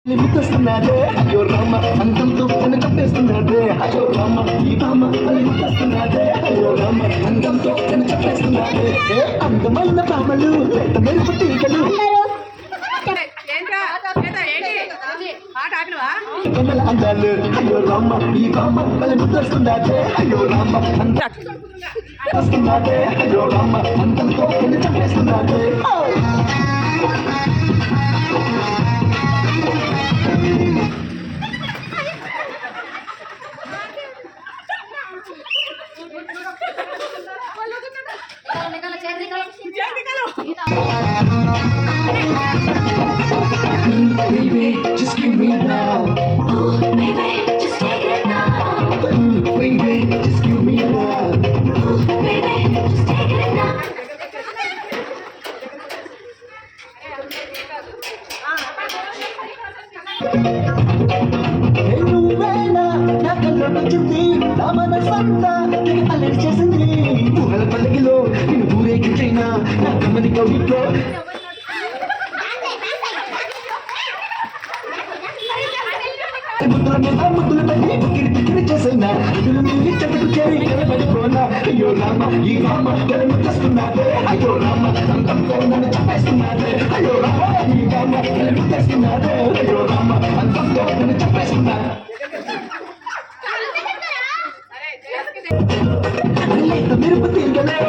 ముద్దస్తున్నాడే అయ్యో రామ అంతంతో నన్ను చంపేస్తున్నాడే అయ్యో రామ ఈ రామ ముద్దస్తున్నాడే అయ్యో రామ అంతంతో నన్ను చంపేస్తున్నాడే అందమైన రామలు పెద్ద మెరుపు తీగలు అందాలు అయ్యో రామ ఈ రామ ముద్దస్తున్నాడే అయ్యో రామ వస్తున్నాడే అయ్యో రామ అంతంతో నన్ను చంపేస్తున్నాడే Baby, just give me love. Oh, baby, just take it now. Baby, just give me love. Oh, baby, just take it now. నువ్వేనా నా కళ్ళ నచ్చింది నా మనసంతా అల్లరి చేసింది ఊహల పండుగలో నేను ఊరేగించైనా నా కమ్మని కవిట్లో ముద్దుల తల్లి బుక్కిరి పిక్కిరి చేసైనా ఇదులు మీరు చెట్టుకు చేరి కనబడిపోనా అయ్యో రామ ఈ రామ ముద్దస్తున్నాడే అయ్యో రామ అంతంతో నన్ను చంపేస్తున్నాడే అయ్యో రామ ఈ రామ ముద్దస్తున్నాడే అయ్యో రామ అంతంతో నన్ను చంపేస్తున్నాడు మెరుపు తీగలే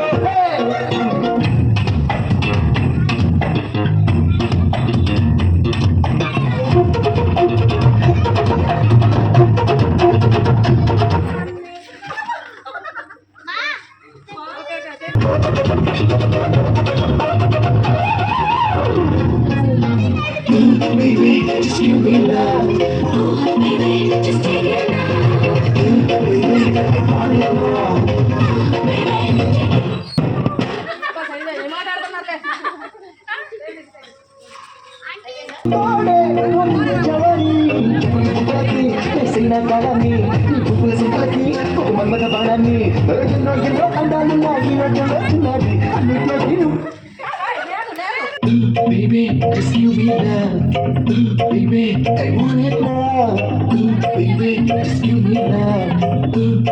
Baby, just give me love. Oh, baby, just take it now. Baby, I want it more. Baby, Baby, just give me love. Baby, I want it more. Baby, just give me love.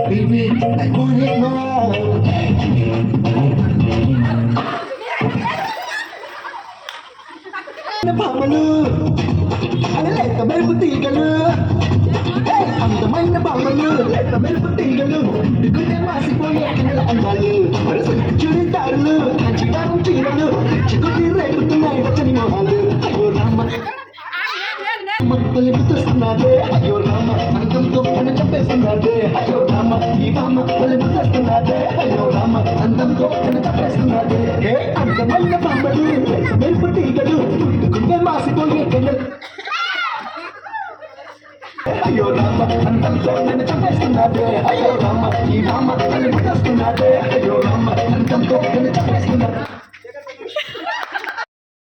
Baby, I want it more. భామలు అని లేక మెరుపు తీగలు అందమైన భామలు లేక మెరుపు తీగలు దిగునే మాసిపోయే అందాలు చుడిదారులు కంచిదారం చీరలు చిగుటి రేపుతున్నాయి వచ్చని మొహాలు అయ్యో రామ ముద్దస్తున్నాడే అయ్యో రామ అంతంతో నన్ను చంపేస్తున్నాడే అయ్యో రామ ఈ రామ ముద్దస్తున్నాడే అయ్యో రామ అంతంతో నన్ను చంపేస్తున్నాడే అందమైన భామలు లేక మెరుపు తీగలు దిగునే మాసిపోయే అయ్యో రామ అంతంతో నన్ను చంపేస్తున్నాడే అయ్యో రామ ఈ రామ ముద్దస్తున్నాడే అయ్యో రామ అంతంతో నన్ను చంపేస్తున్నాడే